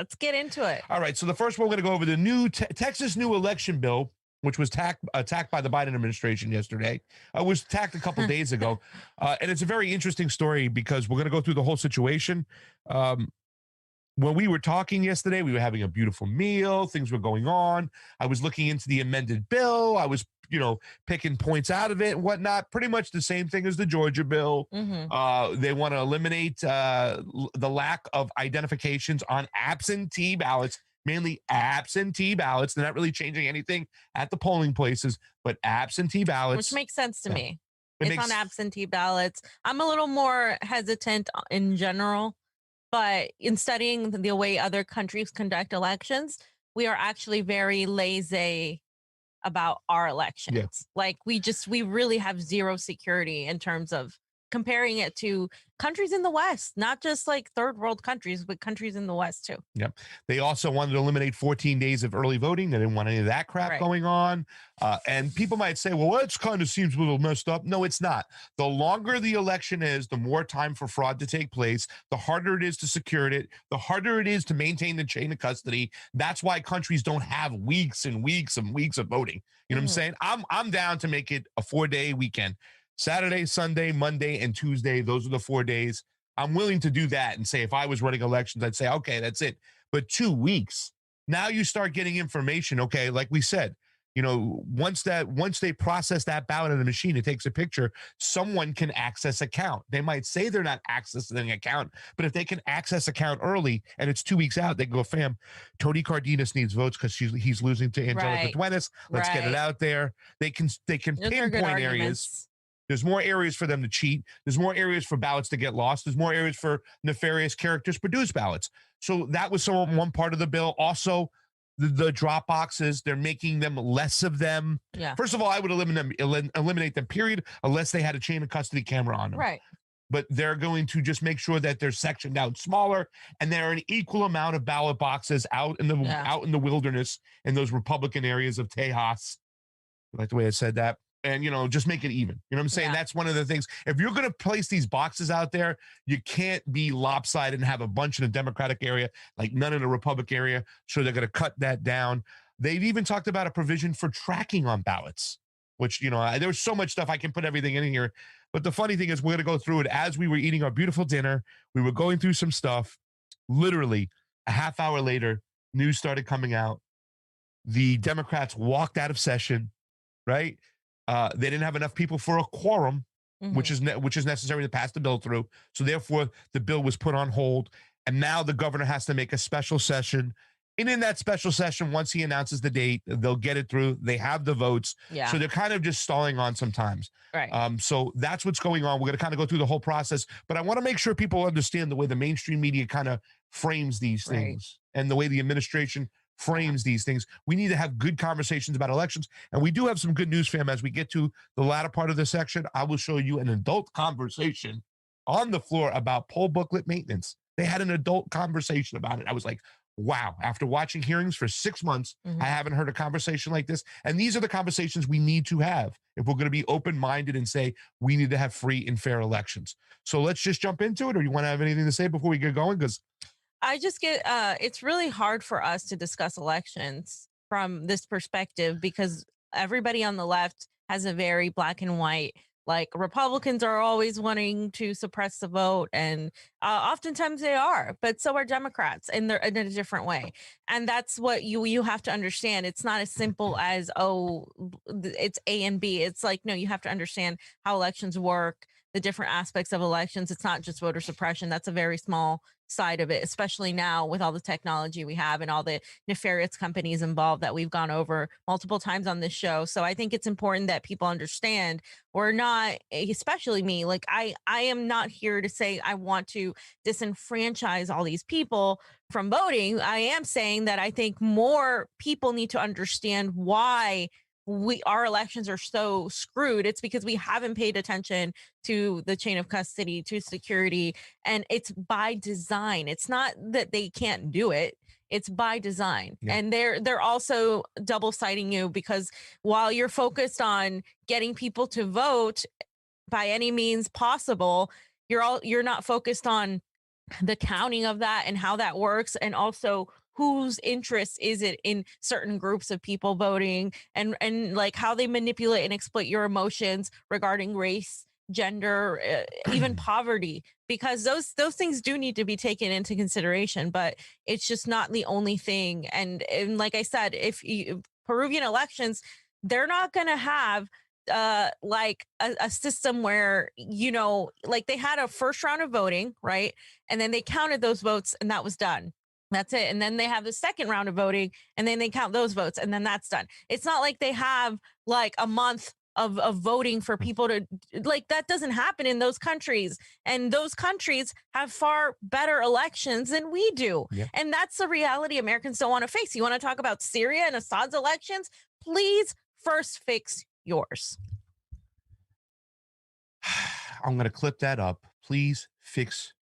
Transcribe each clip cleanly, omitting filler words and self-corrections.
Let's get into it. All right. So the first one, we're going to go over the new Texas new election bill, which was attacked by the Biden administration yesterday. Was attacked a couple days ago. And it's a very interesting story because we're going to go through the whole situation. When we were talking yesterday, we were having a beautiful meal. Things were going on. I was looking into the amended bill. I was, picking points out of it and whatnot. Pretty much the same thing as the Georgia bill. They want to eliminate the lack of identifications on absentee ballots, mainly absentee ballots. They're not really changing anything at the polling places, but absentee ballots. Which makes sense to me. It's on absentee ballots. I'm a little more hesitant in general, but in studying the way other countries conduct elections, we are actually very lazy about our elections. Yeah. Like we really have zero security in terms of comparing it to countries in the West, not just like third world countries, but countries in the West too. Yep. They also wanted to eliminate 14 days of early voting. They didn't want any of that crap going on. And people might say, well, that kind of seems a little messed up. No, it's not. The longer the election is, the more time for fraud to take place, the harder it is to secure it, the harder it is to maintain the chain of custody. That's why countries don't have weeks and weeks and weeks of voting. You know what I'm saying? I'm down to make it a 4-day weekend. Saturday, Sunday, Monday, and Tuesday, those are the 4 days. I'm willing to do that and say if I was running elections, I'd say, okay, that's it. But 2 weeks, now you start getting information. Okay, like we said, once they process that ballot in the machine, it takes a picture, someone can access account. They might say they're not accessing an account, but if they can access account early and it's 2 weeks out, they go, fam, Tony Cardenas needs votes because he's losing to Angelica Duenas. Let's get it out there. They can pinpoint areas. There's more areas for them to cheat. There's more areas for ballots to get lost. There's more areas for nefarious characters to produce ballots. So that was one part of the bill. Also, the drop boxes, they're making them less of them. Yeah. First of all, I would eliminate them, period, unless they had a chain of custody camera on them. Right. But they're going to just make sure that they're sectioned out smaller, and there are an equal amount of ballot boxes out in the wilderness in those Republican areas of Tejas. I like the way I said that. And, just make it even. You know what I'm saying? Yeah. That's one of the things. If you're going to place these boxes out there, you can't be lopsided and have a bunch in the Democratic area, like none in the Republican area. So they're going to cut that down. They've even talked about a provision for tracking on ballots, which, there's so much stuff. I can put everything in here. But the funny thing is we're going to go through it as we were eating our beautiful dinner. We were going through some stuff. Literally a half hour later, news started coming out. The Democrats walked out of session, right? They didn't have enough people for a quorum, which is necessary to pass the bill through. So therefore, the bill was put on hold. And now the governor has to make a special session. And in that special session, once he announces the date, they'll get it through. They have the votes. Yeah. So they're kind of just stalling on sometimes. Right. So that's what's going on. We're going to kind of go through the whole process. But I want to make sure people understand the way the mainstream media kind of frames these things and the way the administration frames these things. We need to have good conversations about elections. And we do have some good news, fam. As we get to the latter part of the section, I will show you an adult conversation on the floor about poll booklet maintenance. They had an adult conversation about it. I was like, wow, after watching hearings for 6 months, I haven't heard a conversation like this. And these are the conversations we need to have if we're going to be open-minded and say we need to have free and fair elections. So let's just jump into it. Or you want to have anything to say before we get going? Because I just get, it's really hard for us to discuss elections from this perspective because everybody on the left has a very black and white, like Republicans are always wanting to suppress the vote. And oftentimes they are, but so are Democrats, and they're in a different way. And that's what you have to understand. It's not as simple as, it's A and B. It's like, no, you have to understand how elections work, the different aspects of elections. It's not just voter suppression. That's a very small side of it, especially now with all the technology we have and all the nefarious companies involved that we've gone over multiple times on this show. So I think it's important that people understand we're not, especially me, like I am not here to say I want to disenfranchise all these people from voting. I am saying that I think more people need to understand why our elections are so screwed. It's because we haven't paid attention to the chain of custody, to security, and it's by design. It's not that they can't do it. It's by design. Yeah. And they're also double siding you, because while you're focused on getting people to vote by any means possible, you're not focused on the counting of that and how that works, and also whose interest is it in certain groups of people voting, and like how they manipulate and exploit your emotions regarding race, gender, even poverty, because those things do need to be taken into consideration, but it's just not the only thing. And like I said, if you, Peruvian elections, they're not going to have like a system where, you know, like they had a first round of voting, right? And then they counted those votes and that was done. That's it. And then they have the second round of voting and then they count those votes and then that's done. It's not like they have like a month of voting for people to, like, that doesn't happen in those countries. And those countries have far better elections than we do. Yeah. And that's the reality Americans don't want to face. You want to talk about Syria and Assad's elections? Please first fix yours. I'm going to clip that up. Please fix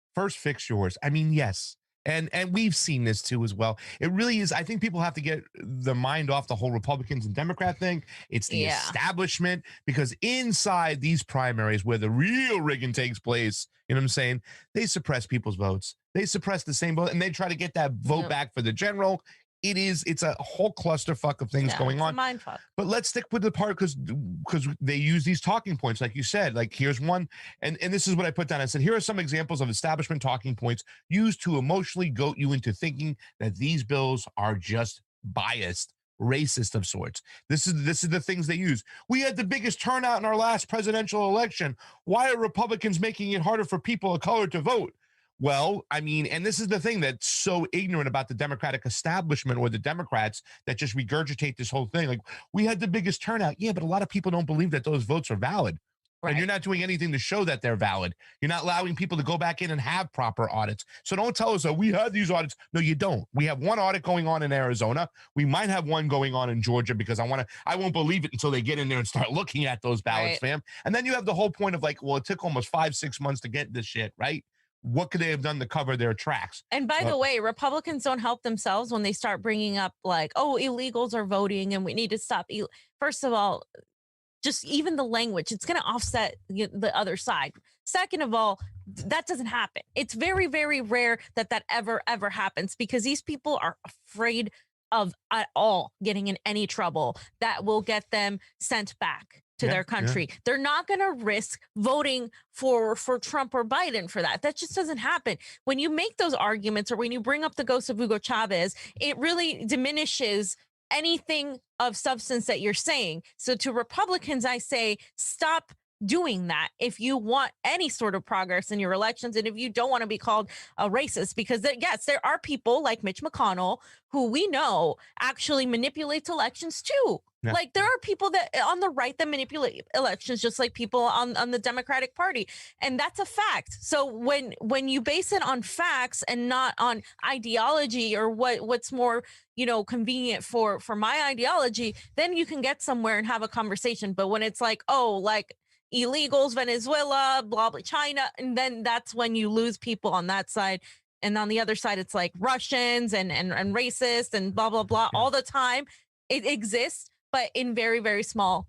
yours. I mean, yes. And we've seen this too as well. It really is. I think people have to get their mind off the whole Republicans and Democrat thing. It's the establishment, because inside these primaries where the real rigging takes place, you know what I'm saying? They suppress people's votes. They suppress the same vote and they try to get that vote back for the general. It's a whole clusterfuck of things going on. Mind fuck. But let's stick with the part because they use these talking points, like you said. Like here's one, and this is what I put down. I said, here are some examples of establishment talking points used to emotionally goat you into thinking that these bills are just biased, racist of sorts. This is the things they use. We had the biggest turnout in our last presidential election. Why are Republicans making it harder for people of color to vote? Well, I mean, and this is the thing that's so ignorant about the Democratic establishment or the Democrats that just regurgitate this whole thing. Like, we had the biggest turnout. Yeah, but a lot of people don't believe that those votes are valid. Right. And you're not doing anything to show that they're valid. You're not allowing people to go back in and have proper audits. So don't tell us, oh, we had these audits. No, you don't. We have one audit going on in Arizona. We might have one going on in Georgia because I won't believe it until they get in there and start looking at those ballots, fam. And then you have the whole point of like, well, it took almost 5-6 months to get this shit, right? What could they have done to cover their tracks? And by the way, Republicans don't help themselves when they start bringing up like, oh, illegals are voting and we need to stop. First of all, just even the language, it's going to offset the other side. Second of all, that doesn't happen. It's very, very rare that ever happens because these people are afraid of at all getting in any trouble that will get them sent back to their country. They're not going to risk voting for Trump or Biden for that. That just doesn't happen. When you make those arguments or when you bring up the ghost of Hugo Chavez, it really diminishes anything of substance that you're saying. So to Republicans, I say, stop doing that if you want any sort of progress in your elections and if you don't want to be called a racist, because yes, there are people like Mitch McConnell who we know actually manipulates elections too. Yeah. Like there are people that on the right that manipulate elections just like people on the Democratic Party. And that's a fact. So when you base it on facts and not on ideology or what's more, convenient for my ideology, then you can get somewhere and have a conversation. But when it's like, oh, like illegals, Venezuela, blah, blah, China, and then that's when you lose people on that side. And on the other side, it's like Russians and racist and blah, blah, blah all the time. It exists, but in very, very small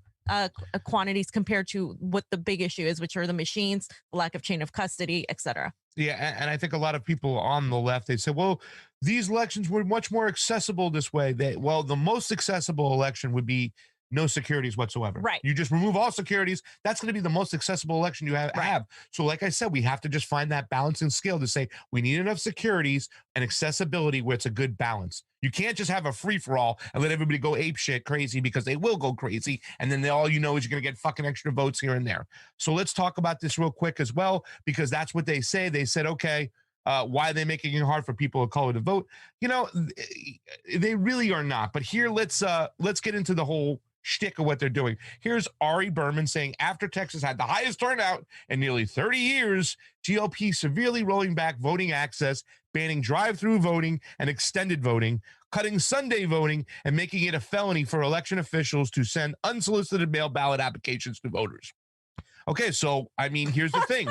quantities compared to what the big issue is, which are the machines, the lack of chain of custody, et cetera. Yeah, and I think a lot of people on the left, they say, well, these elections were much more accessible this way. The most accessible election would be no securities whatsoever. Right. You just remove all securities. That's going to be the most accessible election you have. So like I said, we have to just find that balancing scale to say we need enough securities and accessibility where it's a good balance. You can't just have a free-for-all and let everybody go ape shit crazy because they will go crazy. And then all you know is you're going to get fucking extra votes here and there. So let's talk about this real quick as well, because that's what they say. They said, okay, why are they making it hard for people of color to vote? They really are not. But here, let's get into the whole shtick of what they're doing. Here's Ari Berman saying, after Texas had the highest turnout in nearly 30 years, GOP severely rolling back voting access, banning drive-through voting and extended voting, cutting Sunday voting, and making it a felony for election officials to send unsolicited mail ballot applications to voters. Okay, so, I mean, here's the thing.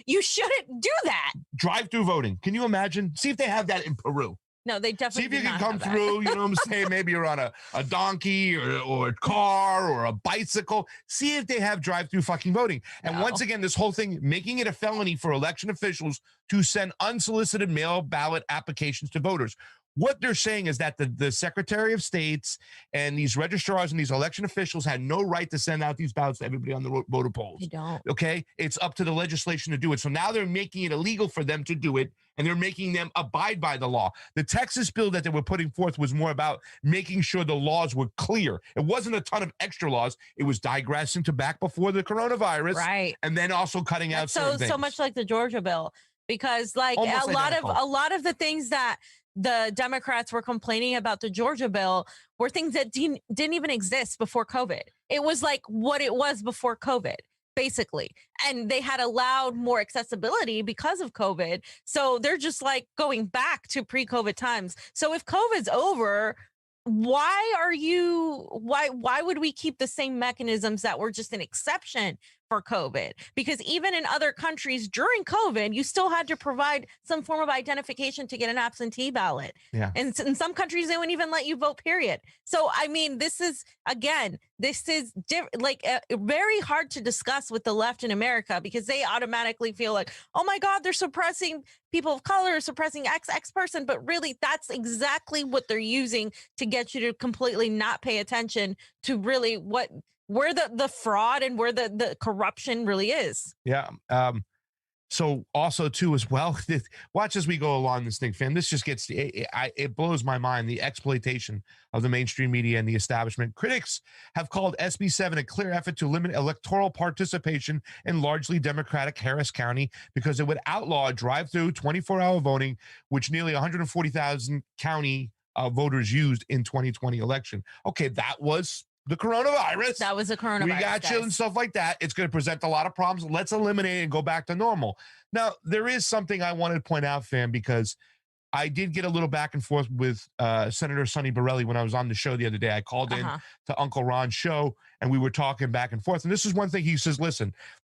You shouldn't do that. Drive-through voting. Can you imagine? See if they have that in Peru. No, they definitely See if you did can not come have that. through. You know what I'm saying? Maybe you're on a donkey or a car or a bicycle. See if they have drive-through fucking voting. And once again, this whole thing, making it a felony for election officials to send unsolicited mail ballot applications to voters. What they're saying is that the Secretary of States and these registrars and these election officials had no right to send out these ballots to everybody on the voter polls. You don't. Okay? It's up to the legislation to do it. So now they're making it illegal for them to do it, and they're making them abide by the law. The Texas bill that they were putting forth was more about making sure the laws were clear. It wasn't a ton of extra laws. It was digressing to back before the coronavirus. Right. And then also cutting out certain things. So much like the Georgia bill, because like Almost a lot of the things that the Democrats were complaining about the Georgia bill were things that didn't even exist before COVID. It was like what it was before COVID, basically. And they had allowed more accessibility because of COVID. So they're just like going back to pre-COVID times. So if COVID's over, why would we keep the same mechanisms that were just an exception for COVID? Because even in other countries during COVID, you still had to provide some form of identification to get an absentee ballot. Yeah. And in some countries, they wouldn't even let you vote, period. So, I mean, this is very hard to discuss with the left in America, because they automatically feel like, oh my God, they're suppressing people of color, suppressing X person. But really, that's exactly what they're using to get you to completely not pay attention to really where the fraud and where the corruption really is. Yeah. So also too, as well, watch as we go along this thing, fam. This just gets, it blows my mind, the exploitation of the mainstream media and the establishment. Critics have called SB 7 a clear effort to limit electoral participation in largely Democratic Harris County, because it would outlaw drive-through 24-hour voting, which nearly 140,000 county voters used in 2020 election. Okay, that was the coronavirus. That was a coronavirus. We got you and stuff like that. It's going to present a lot of problems. Let's eliminate it and go back to normal. Now, there is something I wanted to point out, fam, because I did get a little back and forth with Senator Sonny Borelli when I was on the show the other day. I called in to Uncle Ron's show, and we were talking back and forth. And this is one thing he says, listen,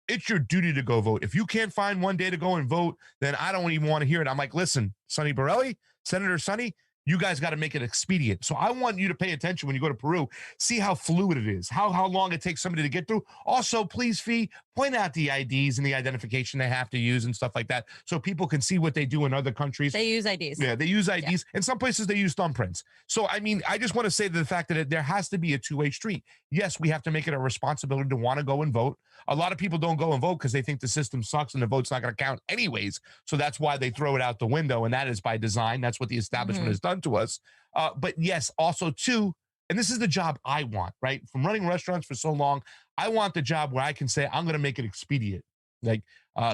it's your duty to go vote. If you can't find one day to go and vote, then I don't even want to hear it. I'm like, listen, Sonny Borelli, Senator Sonny, you guys got to make it expedient. So I want you to pay attention when you go to Peru, see how fluid it is, how long it takes somebody to get through. Also, please, Fee, point out the IDs and the identification they have to use and stuff like that, so people can see what they do in other countries. They use IDs. Yeah, they use IDs. Yeah. In some places, they use thumbprints. So, I mean, I just want to say the fact that there has to be a two-way street. Yes, we have to make it a responsibility to want to go and vote. A lot of people don't go and vote because they think the system sucks and the vote's not going to count anyways. So that's why they throw it out the window, and that is by design. That's what the establishment has done to us. But yes, also too, and this is the job I want, right? From running restaurants for so long, I want the job where I can say, I'm going to make it expedient. Like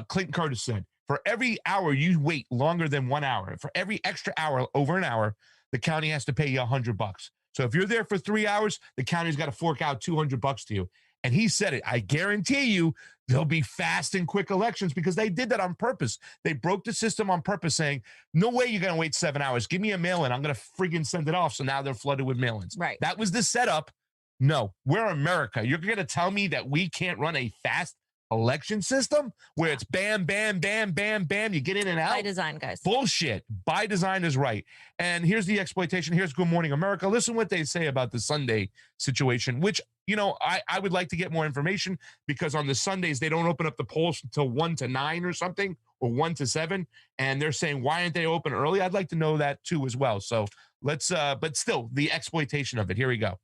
Clinton Curtis said, for every hour you wait longer than 1 hour, for every extra hour over an hour, the county has to pay you $100. So if you're there for 3 hours, the county's got to fork out $200 to you. And he said it. I guarantee you there'll be fast and quick elections, because they did that on purpose. They broke the system on purpose, saying, no way you're going to wait 7 hours. Give me a mail-in. I'm going to friggin' send it off. So now they're flooded with mail-ins. Right. That was the setup. No, we're America. You're going to tell me that we can't run a fast election system where it's bam, bam, bam, bam, bam. You get in and out. By design, guys. Bullshit. By design is right. And here's the exploitation. Here's Good Morning America. Listen what they say about the Sunday situation, which, you know, I would like to get more information, because on the Sundays, they don't open up the polls until 1 to 9 or something, or 1 to 7. And they're saying, why aren't they open early? I'd like to know that too as well. So let's, but still, the exploitation of it. Here we go.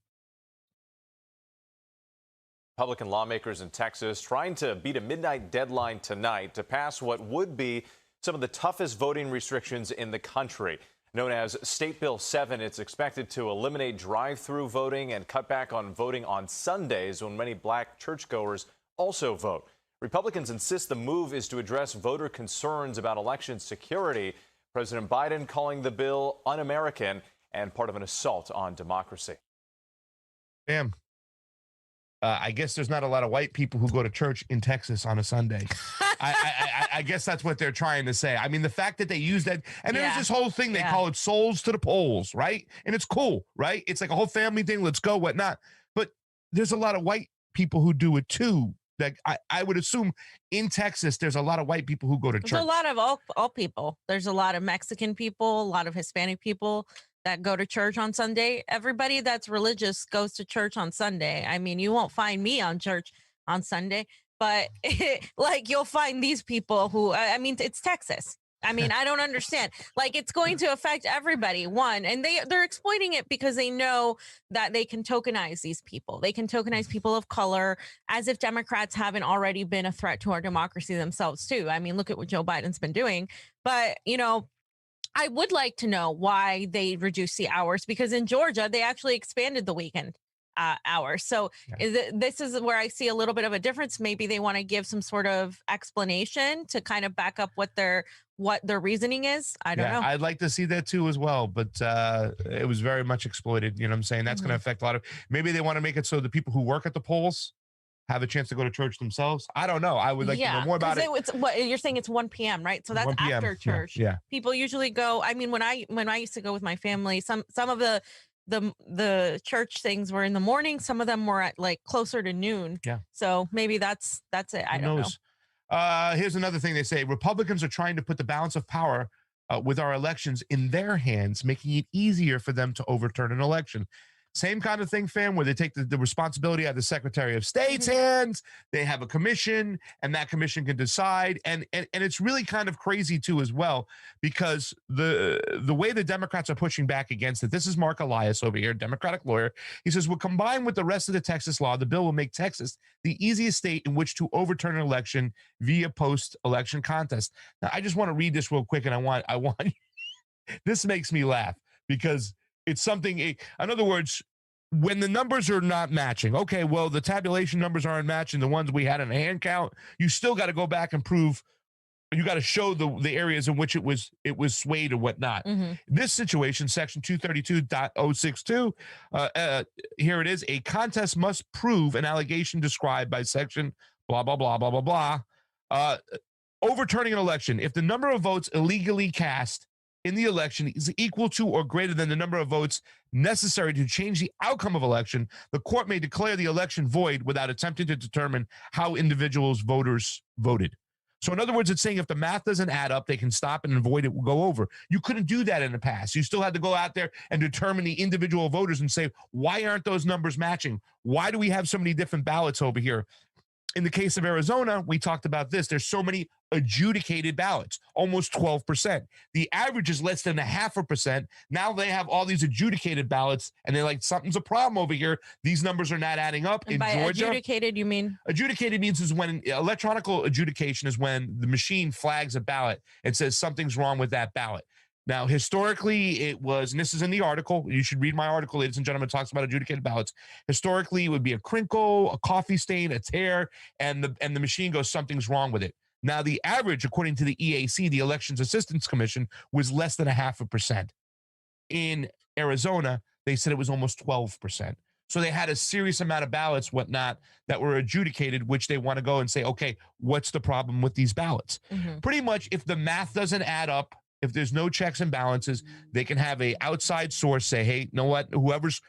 Republican lawmakers in Texas trying to beat a midnight deadline tonight to pass what would be some of the toughest voting restrictions in the country. Known as State Bill 7, it's expected to eliminate drive-through voting and cut back on voting on Sundays, when many black churchgoers also vote. Republicans insist the move is to address voter concerns about election security. President Biden calling the bill un-American and part of an assault on democracy. Damn. I guess there's not a lot of white people who go to church in Texas on a Sunday. I guess that's what they're trying to say. I mean, the fact that they use that, and there's this whole thing, they call it souls to the polls, right? And it's cool, right? It's like a whole family thing. Let's go, whatnot. But there's a lot of white people who do it too. that I would assume in Texas, there's a lot of white people who go to church. There's a lot of all people. There's a lot of Mexican people, a lot of Hispanic people that go to church on Sunday. Everybody that's religious goes to church on Sunday. I mean, you won't find me on church on Sunday, but like you'll find these people who, I mean, it's Texas. I mean, I don't understand. Like, it's going to affect everybody. One, and they're exploiting it because they know that they can tokenize these people. They can tokenize people of color, as if Democrats haven't already been a threat to our democracy themselves too. I mean, look at what Joe Biden's been doing. But, you know, I would like to know why they reduced the hours, because in Georgia, they actually expanded the weekend hours. So this is where I see a little bit of a difference. Maybe they want to give some sort of explanation to kind of back up what their reasoning is. I don't know. I'd like to see that too as well, but it was very much exploited. You know what I'm saying? That's going to affect a lot of, maybe they want to make it so the people who work at the polls have a chance to go to church themselves. I don't know. I would like to know more about it. It's what you're saying. It's 1 p.m., right? So that's after church. Yeah. People usually go. I mean, when I used to go with my family, some of the church things were in the morning. Some of them were at like closer to noon. Yeah. So maybe that's it. I don't know. Here's another thing they say. Republicans are trying to put the balance of power with our elections in their hands, making it easier for them to overturn an election. Same kind of thing, fam, where they take the responsibility out of the Secretary of State's hands. They have a commission, and that commission can decide. And it's really kind of crazy, too, as well, because the way the Democrats are pushing back against it, this is Mark Elias over here, Democratic lawyer. He says, well, combined with the rest of the Texas law, the bill will make Texas the easiest state in which to overturn an election via post-election contest. Now, I just want to read this real quick, and I want this makes me laugh because it's something, in other words, when the numbers are not matching, okay, well, the tabulation numbers aren't matching the ones we had in a hand count, you still got to go back and prove, you got to show the areas in which it was swayed or whatnot. This situation, section 232.062, here it is, a contest must prove an allegation described by section blah, blah, blah, blah, blah, blah. Overturning an election, if the number of votes illegally cast in the election is equal to or greater than the number of votes necessary to change the outcome of election, the court may declare the election void without attempting to determine how voters voted. So in other words, it's saying if the math doesn't add up, they can stop and void it will go over. You couldn't do that in the past. You still had to go out there and determine the individual voters and say, why aren't those numbers matching? Why do we have so many different ballots over here? In the case of Arizona, we talked about this. There's so many adjudicated ballots, almost 12%. The average is less than 0.5%. Now they have all these adjudicated ballots, and they're like, something's a problem over here. These numbers are not adding up. And in by Georgia, adjudicated, you mean? Adjudicated means is when electronical adjudication is when the machine flags a ballot and says something's wrong with that ballot. Now, historically, it was, and this is in the article, you should read my article, ladies and gentlemen, it talks about adjudicated ballots. Historically, it would be a crinkle, a coffee stain, a tear, and the machine goes, something's wrong with it. Now, the average, according to the EAC, the Elections Assistance Commission, was less than 0.5%. In Arizona, they said it was almost 12%. So they had a serious amount of ballots, whatnot, that were adjudicated, which they want to go and say, okay, what's the problem with these ballots? Pretty much, if the math doesn't add up, if there's no checks and balances, they can have a outside source say, hey, you know what, whoever's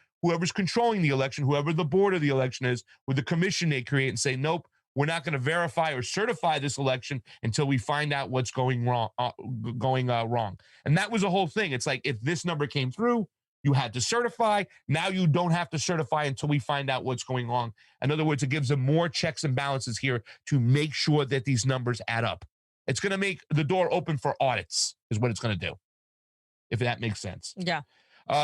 controlling the election, whoever the board of the election is, with the commission they create, and say, nope, we're not going to verify or certify this election until we find out what's going wrong. And that was the whole thing. It's like, if this number came through, you had to certify. Now you don't have to certify until we find out what's going on. In other words, it gives them more checks and balances here to make sure that these numbers add up. It's going to make the door open for audits, is what it's going to do, if that makes sense. Yeah.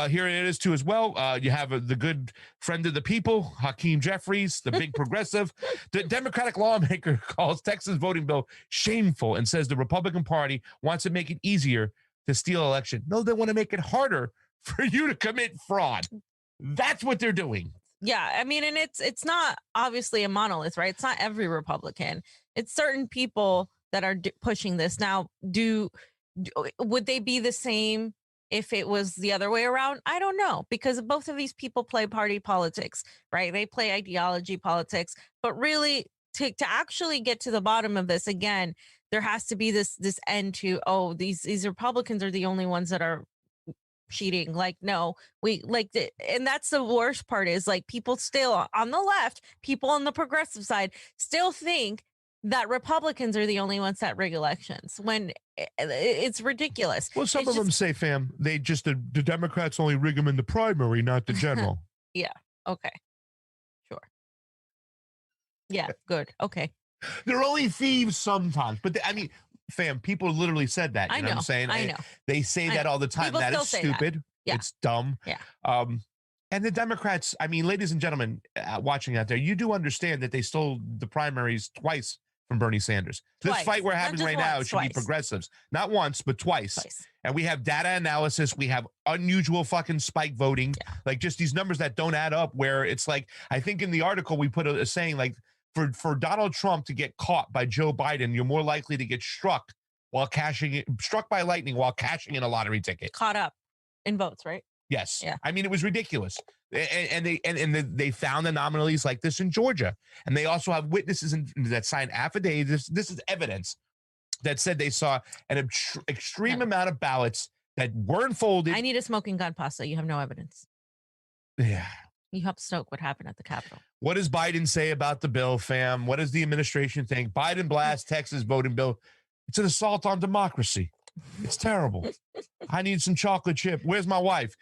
Here it is, too, as well. You have the good friend of the people, Hakeem Jeffries, the big progressive. The Democratic lawmaker calls Texas voting bill shameful and says the Republican Party wants to make it easier to steal election. No, they want to make it harder for you to commit fraud. That's what they're doing. Yeah, I mean, and it's not obviously a monolith, right? It's not every Republican. It's certain people that are pushing this. Now, would they be the same if it was the other way around? I don't know, because both of these people play party politics, right? They play ideology politics, but really to actually get to the bottom of this, again, there has to be this end to, oh, these Republicans are the only ones that are cheating. Like, no, we like, and that's the worst part is like people still on the left, people on the progressive side still think that Republicans are the only ones that rig elections when it's ridiculous. Well, some of them say, fam, they just, the Democrats only rig them in the primary, not the general. Yeah. Okay. Sure. Yeah. Good. Okay. They're only thieves sometimes. But I mean, fam, people literally said that. You know what I'm saying? I know. They say that all the time. People that is still say stupid. that. Yeah. It's dumb. Yeah. And the Democrats, I mean, ladies and gentlemen watching out there, you do understand that they stole the primaries twice from Bernie Sanders. This fight we're having right now should be progressives. Not once, but twice. And we have data analysis. We have unusual fucking spike voting. Yeah. Like just these numbers that don't add up where it's like, I think in the article we put a saying like, for Donald Trump to get caught by Joe Biden, you're more likely to get struck by lightning while cashing in a lottery ticket. Caught up in votes, right? Yes. Yeah. I mean, it was ridiculous. And they found anomalies like this in Georgia. And they also have witnesses that signed affidavits. This is evidence that said they saw an extreme amount of ballots that weren't folded. I need a smoking gun pasta. You have no evidence. Yeah. You helped stoke what happened at the Capitol. What does Biden say about the bill, fam? What does the administration think? Biden blasts Texas voting bill. It's an assault on democracy. It's terrible. I need some chocolate chip. Where's my wife?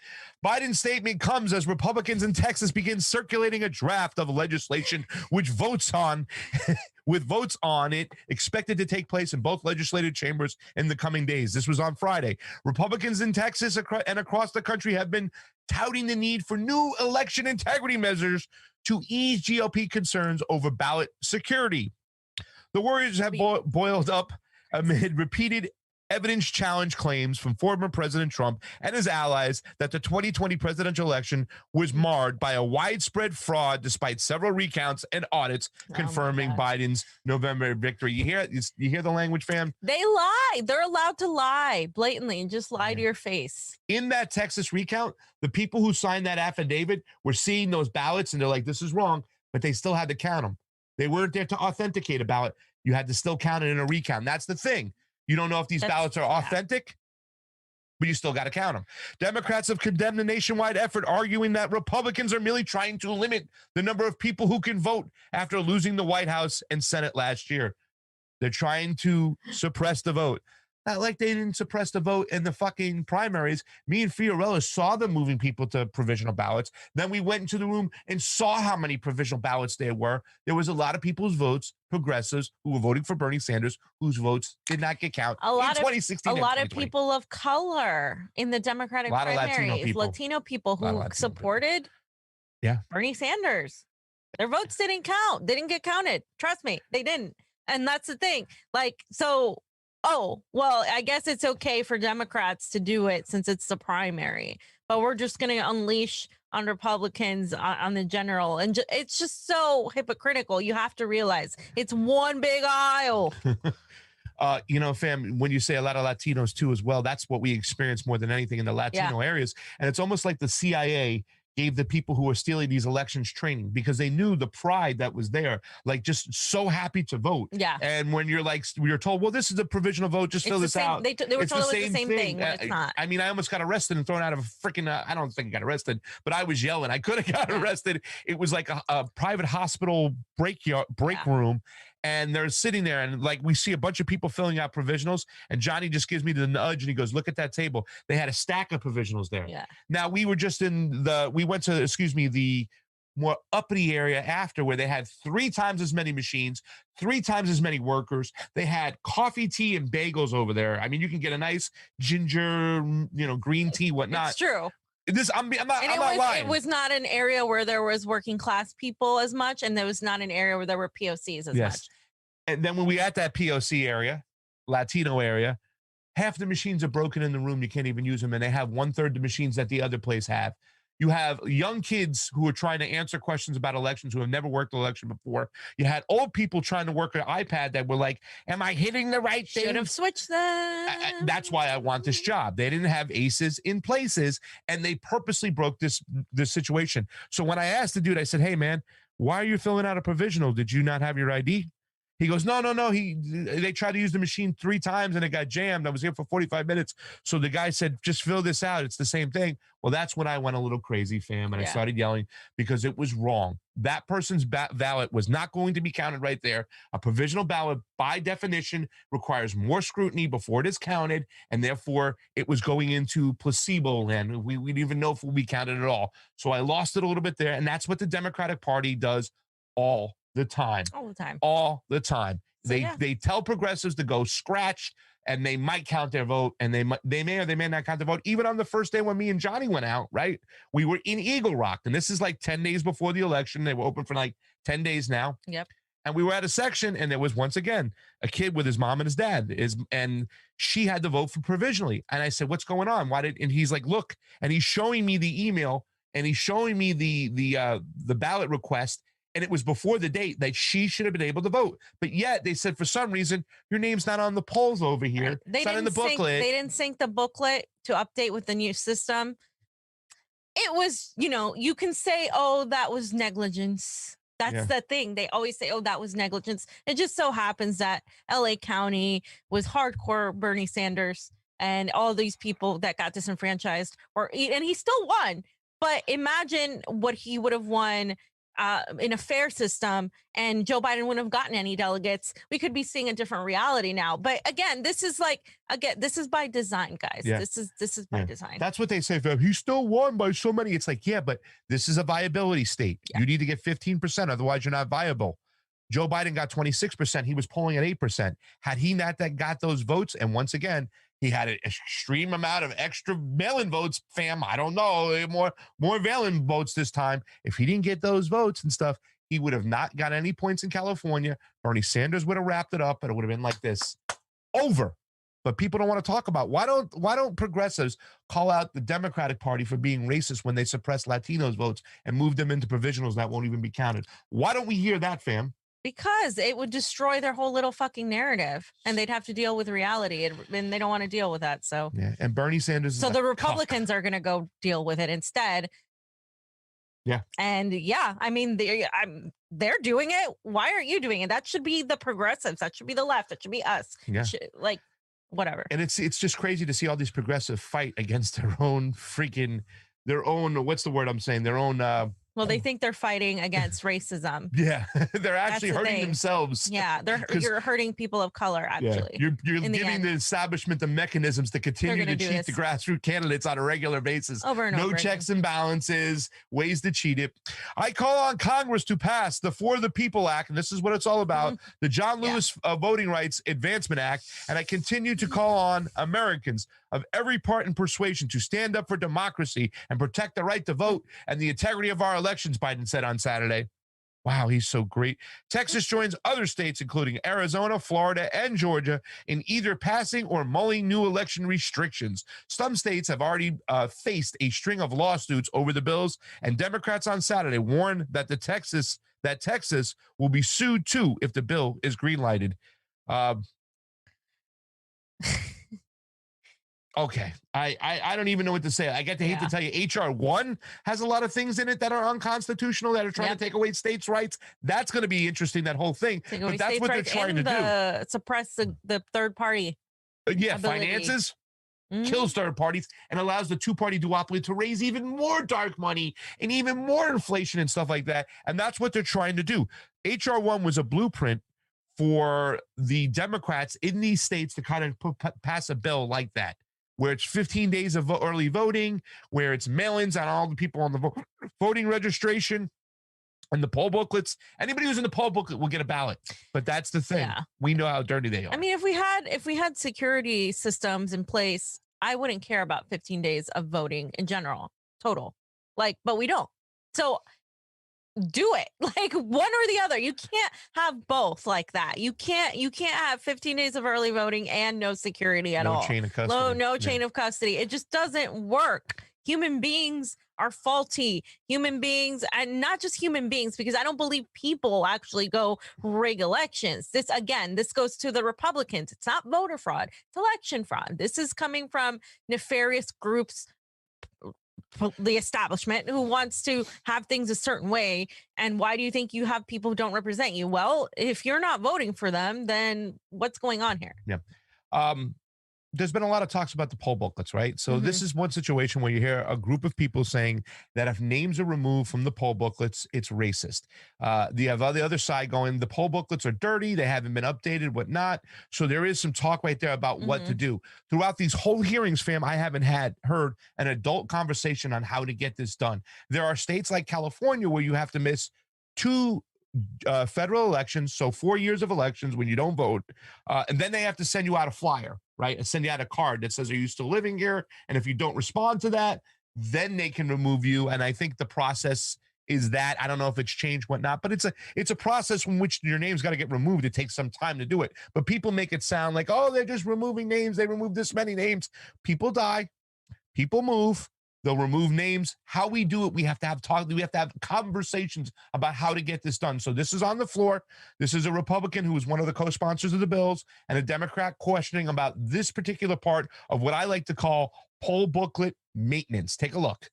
Biden's statement comes as Republicans in Texas begin circulating a draft of legislation with votes on it expected to take place in both legislative chambers in the coming days. This was on Friday. Republicans in Texas and across the country have been touting the need for new election integrity measures to ease GOP concerns over ballot security. The worries have boiled up amid repeated evidence challenge claims from former President Trump and his allies that the 2020 presidential election was marred by a widespread fraud despite several recounts and audits confirming Biden's November victory. You hear the language, fam? They lie. They're allowed to lie blatantly and just lie to your face. In that Texas recount, the people who signed that affidavit were seeing those ballots and they're like, this is wrong, but they still had to count them. They weren't there to authenticate a ballot. You had to still count it in a recount. That's the thing. You don't know if these ballots are authentic, but you still got to count them. Democrats have condemned the nationwide effort, arguing that Republicans are merely trying to limit the number of people who can vote after losing the White House and Senate last year. They're trying to suppress the vote. Not like they didn't suppress the vote in the fucking primaries. Me and Fiorella saw them moving people to provisional ballots. Then we went into the room and saw how many provisional ballots there were. There was a lot of people's votes, progressives, who were voting for Bernie Sanders, whose votes did not get counted in 2016. A lot of people of color in the Democratic primaries, Latino people who supported Bernie Sanders. Their votes didn't count. They didn't get counted. Trust me, they didn't. And that's the thing. Like, so... Oh, well, I guess it's okay for Democrats to do it since it's the primary, but we're just going to unleash on Republicans on the general. And it's just so hypocritical. You have to realize it's one big aisle. You know, fam, when you say a lot of Latinos too, as well, that's what we experience more than anything in the Latino areas. And it's almost like the CIA gave the people who were stealing these elections training because they knew the pride that was there, like just so happy to vote. Yeah. And when you're like, you're told, well, this is a provisional vote, just fill this out. They were told it was the same thing, but it's not. I mean, I almost got arrested and thrown out of a freaking, I don't think I got arrested, but I was yelling. I could have got arrested. It was like a private hospital break room. And they're sitting there and like we see a bunch of people filling out provisionals and Johnny just gives me the nudge and he goes, look at that table. They had a stack of provisionals there. Yeah. Now we were just we went to, the more uppity area after where they had 3 times as many machines, 3 times as many workers. They had coffee, tea, and bagels over there. I mean, you can get a nice ginger, green tea, whatnot. It's true. I'm not lying. It was not an area where there was working class people as much, and there was not an area where there were POCs as much. And then when we at that POC area, Latino area, half the machines are broken in the room. You can't even use them, and they have 1/3 the machines that the other place have. You have young kids who are trying to answer questions about elections who have never worked an election before. You had old people trying to work an iPad that were like, am I hitting the right thing? Should have switched them. That's why I want this job. They didn't have aces in places, and they purposely broke this situation. So when I asked the dude, I said, hey, man, why are you filling out a provisional? Did you not have your ID? He goes, no. They tried to use the machine 3 times and it got jammed. I was here for 45 minutes. So the guy said, just fill this out. It's the same thing. Well, that's when I went a little crazy, fam. And I started yelling because it was wrong. That person's ballot was not going to be counted right there. A provisional ballot, by definition, requires more scrutiny before it is counted. And therefore, it was going into placebo land. We didn't even know if it would be counted at all. So I lost it a little bit there. And that's what the Democratic Party does all the time. All the time. They tell progressives to go scratch, and they might count their vote, and they may or they may not count the vote. Even on the first day when me and Johnny went out, right? We were in Eagle Rock, and this is like 10 days before the election. They were open for like 10 days now. Yep. And we were at a section, and there was once again a kid with his mom and his dad, and she had to vote for provisionally. And I said, "What's going on? And he's like, look," and he's showing me the email, and he's showing me the ballot request. And it was before the date that she should have been able to vote. But yet they said, for some reason, your name's not on the polls over here. Right. It's not in the booklet. They didn't sync the booklet to update with the new system. It was, you can say, oh, that was negligence. That's the thing. They always say, oh, that was negligence. It just so happens that LA County was hardcore Bernie Sanders and all these people that got disenfranchised, and he still won. But imagine what he would have won in a fair system, and Joe Biden wouldn't have gotten any delegates. We could be seeing a different reality now. But again, this is by design, guys. Yeah. This is by design. That's what they say. He still won by so many. It's like, yeah, but this is a viability state. Yeah. You need to get 15%, otherwise you're not viable. Joe Biden got 26%. He was polling at 8%. Had he not got those votes, and once again, he had an extreme amount of extra mail-in votes, fam. I don't know, more mail-in votes this time. If he didn't get those votes and stuff, he would have not got any points in California. Bernie Sanders would have wrapped it up, and it would have been like this. Over. But people don't want to talk about why don't progressives call out the Democratic Party for being racist when they suppress Latinos votes and move them into provisionals that won't even be counted? Why don't we hear that, fam? Because it would destroy their whole little fucking narrative, and they'd have to deal with reality, and they don't want to deal with that. So and Bernie Sanders. So the Republicans are going to go deal with it instead. Yeah. And I mean, they're doing it. Why aren't you doing it? That should be the progressives. That should be the left. That should be us. Yeah. Whatever. And it's just crazy to see all these progressive fight against their own what's the word I'm saying? Their own. Well, they think they're fighting against racism. Yeah, they're actually hurting themselves. Yeah, you're hurting people of color, actually. Yeah. You're giving the establishment the mechanisms to continue to cheat the grassroots candidates on a regular basis. Over and no over checks and balances, ways to cheat it. I call on Congress to pass the For the People Act, and this is what it's all about, the John Lewis Voting Rights Advancement Act, and I continue to call on Americans of every part and persuasion to stand up for democracy and protect the right to vote and the integrity of our elections, Biden said on Saturday. Wow, he's so great. Texas joins other states, including Arizona, Florida, and Georgia, in either passing or mulling new election restrictions. Some states have already faced a string of lawsuits over the bills, and Democrats on Saturday warned that Texas will be sued too if the bill is greenlighted. Okay, I don't even know what to say. I hate to tell you, HR 1 has a lot of things in it that are unconstitutional, that are trying to take away states' rights. That's going to be interesting, that whole thing. But that's what they're trying to do. Suppress the third party. Yeah, finances. Kills third parties and allows the two-party duopoly to raise even more dark money and even more inflation and stuff like that. And that's what they're trying to do. HR 1 was a blueprint for the Democrats in these states to kind of pass a bill like that, where it's 15 days of early voting, where it's mail-ins on all the people on the voting registration and the poll booklets. Anybody who's in the poll booklet will get a ballot. But that's the thing. Yeah. We know how dirty they are. I mean, if we had security systems in place, I wouldn't care about 15 days of voting in general, total. But we don't. So do it, one or the other. You can't have both like that. You can't have 15 days of early voting and no security at all. No chain of custody. No chain of custody. It just doesn't work. Human beings are faulty. Human beings, and not just human beings, because I don't believe people actually go rig elections. This goes to the Republicans. It's not voter fraud. It's election fraud. This is coming from nefarious groups the establishment who wants to have things a certain way. And why do you think you have people who don't represent you? Well, if you're not voting for them, then what's going on here? Yeah. There's been a lot of talks about the poll booklets, right? So this Mhm. is one situation where you hear a group of people saying that if names are removed from the poll booklets, it's racist. You have the other side going, the poll booklets are dirty, they haven't been updated, whatnot. So there is some talk right there about what to do. Throughout these whole hearings, fam, I haven't heard an adult conversation on how to get this done. There are states like California where you have to miss 2 federal elections, so 4 years of elections when you don't vote, and then they have to send you out a flyer, right? And send you out a card that says, are you still living here? And if you don't respond to that, then they can remove you. And I think the process is that. I don't know if it's changed, whatnot, but it's a process from which your name's got to get removed. It takes some time to do it. But people make it sound like, oh, they're just removing names. They removed this many names. People die. People move. They'll remove names. How we do it, we have to have conversations about how to get this done. So this is on the floor. This is a Republican who is one of the co-sponsors of the bills and a Democrat questioning about this particular part of what I like to call poll booklet maintenance. Take a look.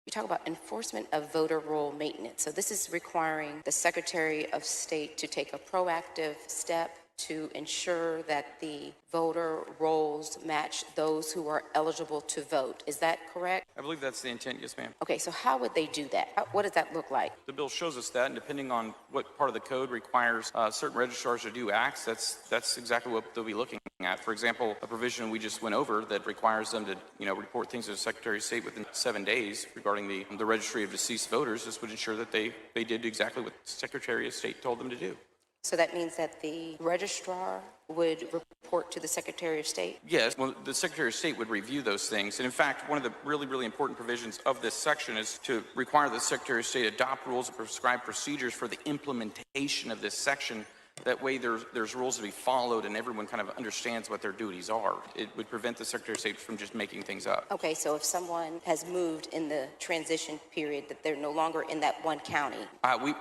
You talk about enforcement of voter roll maintenance. So this is requiring the Secretary of State to take a proactive step to ensure that the voter rolls match those who are eligible to vote. Is that correct? I believe that's the intent, yes, ma'am. Okay, so how would they do that? What does that look like? The bill shows us that, and depending on what part of the code requires certain registrars to do acts, that's exactly what they'll be looking at. For example, a provision we just went over that requires them to, report things to the Secretary of State within 7 days regarding the registry of deceased voters. This would ensure that they did exactly what the Secretary of State told them to do. So that means that the registrar would report to the Secretary of State? Yes, well, the Secretary of State would review those things. And in fact, one of the really, really important provisions of this section is to require the Secretary of State adopt rules and prescribe procedures for the implementation of this section. That way there's rules to be followed and everyone kind of understands what their duties are. It would prevent the Secretary of State from just making things up. Okay, so if someone has moved in the transition period, that they're no longer in that one county?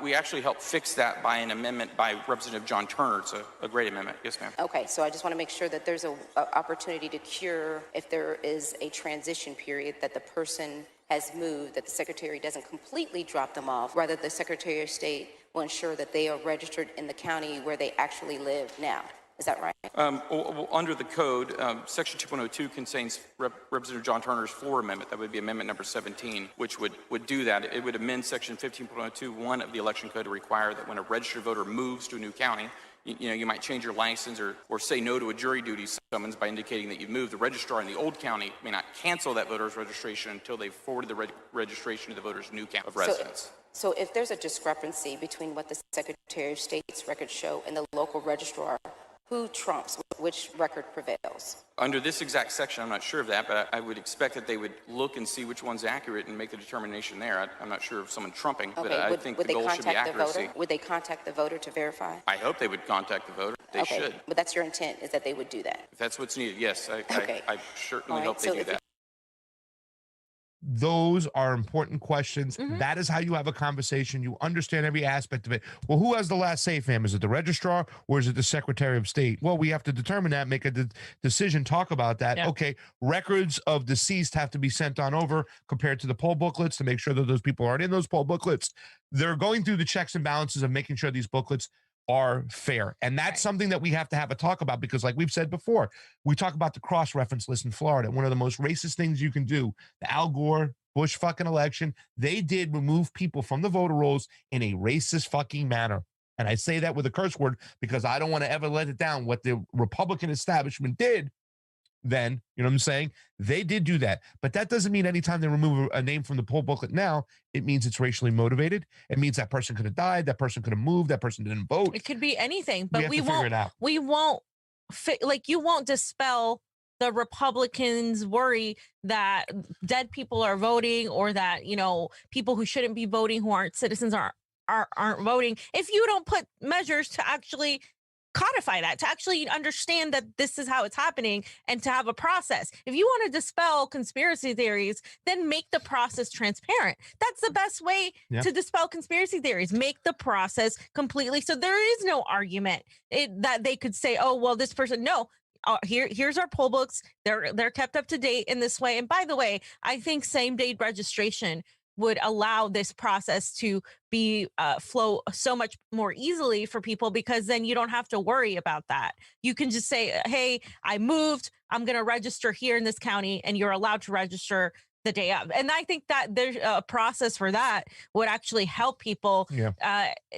We actually helped fix that by an amendment by Representative John Turner. It's a great amendment. Yes, ma'am. Okay, so I just want to make sure that there's an opportunity to cure if there is a transition period that the person has moved, that the Secretary doesn't completely drop them off. Rather, the Secretary of State will ensure that they are registered in the county where they actually live now. Is that right? Under the code, Section 2.02 contains Representative John Turner's floor amendment. That would be amendment number 17, which would do that. It would amend Section 15.02(1) of the Election Code to require that when a registered voter moves to a new county, you might change your license or say no to a jury duty summons by indicating that you've moved. The registrar in the old county may not cancel that voter's registration until they've forwarded the registration to the voter's new county of residence. So if there's a discrepancy between what the Secretary of State's records show and the local registrar, who trumps? Which record prevails? Under this exact section, I'm not sure of that, but I would expect that they would look and see which one's accurate and make the determination there. I'm not sure of someone trumping, but I think the goal should be accuracy. Would they contact the voter to verify? I hope they would contact the voter. They should. But that's your intent, is that they would do that? If that's what's needed, yes. I certainly hope they do that. Those are important questions. That is how you have a conversation. You understand every aspect of it. Well, who has the last say, fam? Is it the registrar or is it the Secretary of State? Well, we have to determine that, make a decision, talk about that. Yeah. Okay, records of deceased have to be sent on over compared to the poll booklets to make sure that those people aren't in those poll booklets. They're going through the checks and balances of making sure these booklets are fair. And that's something that we have to have a talk about because like we've said before, we talk about the cross-reference list in Florida. One of the most racist things you can do, the Al Gore Bush fucking election, they did remove people from the voter rolls in a racist fucking manner. And I say that with a curse word because I don't want to ever let it down what the Republican establishment did then, you know what I'm saying? They did do that. But that doesn't mean anytime they remove a name from the poll booklet now, it means it's racially motivated. It means that person could have died, that person could have moved, that person didn't vote. It could be anything, but we won't you won't dispel the Republicans' worry that dead people are voting or that, people who shouldn't be voting, who aren't citizens aren't voting. If you don't put measures to actually codify that, to actually understand that this is how it's happening and to have a process. If you want to dispel conspiracy theories, then make the process transparent. That's the best way to dispel conspiracy theories. Make the process completely so there is no argument that they could say, oh, well, this person. No, here's our poll books. They're kept up to date in this way. And by the way, I think same day registration would allow this process to be flow so much more easily for people, because then you don't have to worry about that. You can just say, hey, I moved, I'm going to register here in this county, and you're allowed to register the day of. And I think that there's a process for that would actually help people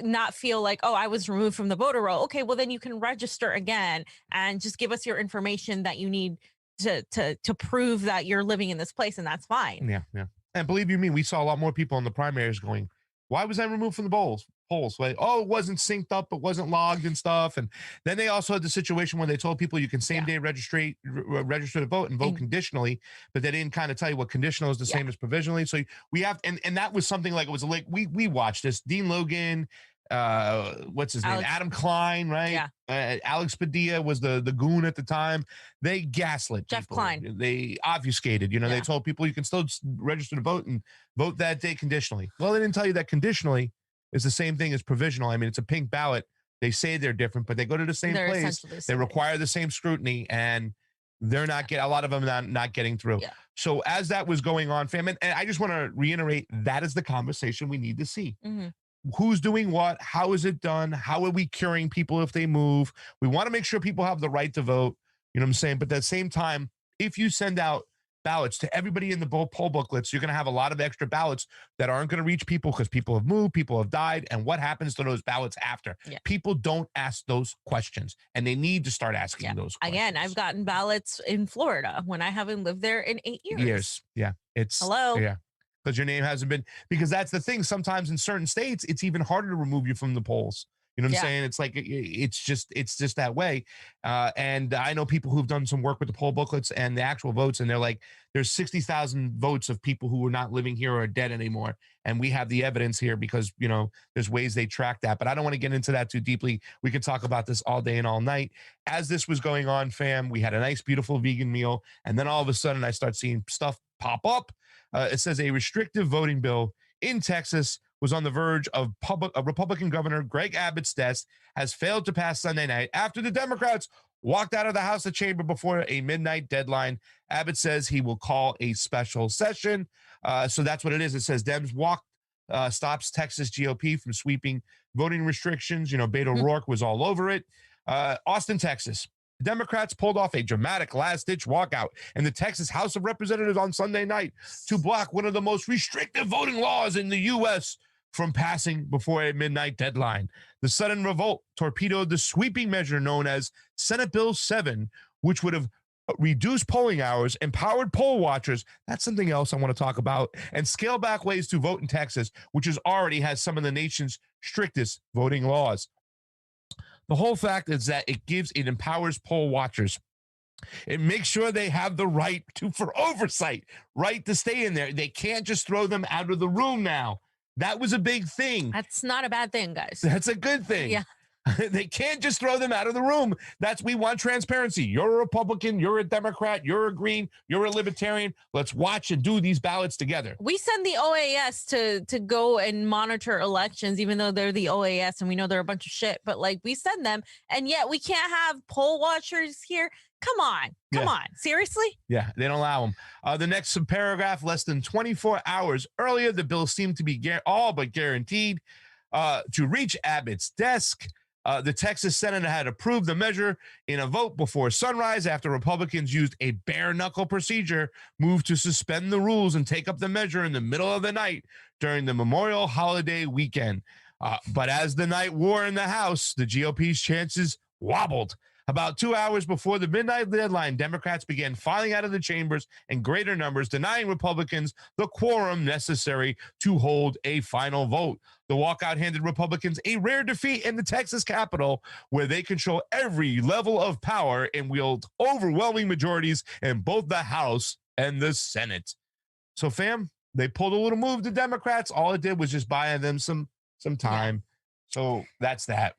not feel like, oh, I was removed from the voter roll. Okay, well, then you can register again and just give us your information that you need to prove that you're living in this place, and that's fine. Yeah. And believe you me, we saw a lot more people in the primaries going, why was I removed from the polls? Like, oh, it wasn't synced up, it wasn't logged and stuff. And then they also had the situation where they told people you can same day register to vote and vote conditionally, but they didn't kind of tell you what conditional is the same as provisionally. So we have, and that was something like, it was like, we watched this, Dean Logan, what's his name? Adam Klein, right? Yeah. Alex Padilla was the goon at the time. They gaslit Jeff people. Klein. They obfuscated, they told people you can still register to vote and vote that day conditionally. Well, they didn't tell you that conditionally is the same thing as provisional. I mean, it's a pink ballot. They say they're different, but they go to the same place. They require the same scrutiny, and they're not getting, a lot of them not getting through. Yeah. So as that was going on, fam, and I just want to reiterate, that is the conversation we need to see. Mm-hmm. Who's doing what? How is it done? How are we curing people if they move? We want to make sure people have the right to vote. You know what I'm saying? But at the same time, if you send out ballots to everybody in the poll booklets, you're going to have a lot of extra ballots that aren't going to reach people because people have moved, people have died. And what happens to those ballots after? Yeah. People don't ask those questions, and they need to start asking those questions. Again, I've gotten ballots in Florida when I haven't lived there in 8 years. Yeah. It's hello. Yeah. Because your name hasn't been, because that's the thing. Sometimes in certain states, it's even harder to remove you from the polls. You know what I'm saying? It's like, it's just that way. And I know people who've done some work with the poll booklets and the actual votes, and they're like, there's 60,000 votes of people who are not living here or are dead anymore. And we have the evidence here because, there's ways they track that. But I don't want to get into that too deeply. We could talk about this all day and all night. As this was going on, fam, we had a nice, beautiful vegan meal. And then all of a sudden I start seeing stuff pop up. It says a restrictive voting bill in Texas was on the verge of Republican Governor Greg Abbott's desk has failed to pass Sunday night after the Democrats walked out of the House of Chamber before a midnight deadline. Abbott says he will call a special session. So that's what it is. It says Dems stops Texas GOP from sweeping voting restrictions. Beto O'Rourke was all over it. Austin, Texas. Democrats pulled off a dramatic last-ditch walkout in the Texas House of Representatives on Sunday night to block one of the most restrictive voting laws in the U.S. from passing before a midnight deadline. The sudden revolt torpedoed the sweeping measure known as Senate Bill 7, which would have reduced polling hours, empowered poll watchers, that's something else I want to talk about, and scale back ways to vote in Texas, which already has some of the nation's strictest voting laws. The whole fact is that it empowers poll watchers. It makes sure they have the right for oversight, right to stay in there. They can't just throw them out of the room now. That was a big thing. That's not a bad thing, guys. That's a good thing. Yeah. They can't just throw them out of the room. We want transparency. You're a Republican, you're a Democrat, you're a Green, you're a Libertarian. Let's watch and do these ballots together. We send the OAS to go and monitor elections, even though they're the OAS and we know they're a bunch of shit, but we send them, and yet we can't have poll watchers here. Come on. Seriously? Yeah, they don't allow them. The next paragraph, less than 24 hours earlier, the bill seemed to be all but guaranteed to reach Abbott's desk. The Texas Senate had approved the measure in a vote before sunrise after Republicans used a bare-knuckle procedure, moved to suspend the rules and take up the measure in the middle of the night during the Memorial holiday weekend. But as the night wore in the House, the GOP's chances wobbled. About 2 hours before the midnight deadline, Democrats began filing out of the chambers in greater numbers, denying Republicans the quorum necessary to hold a final vote. The walkout handed Republicans a rare defeat in the Texas Capitol, where they control every level of power and wield overwhelming majorities in both the House and the Senate. So, fam, they pulled a little move, the Democrats. All it did was just buy them some time. So that's that.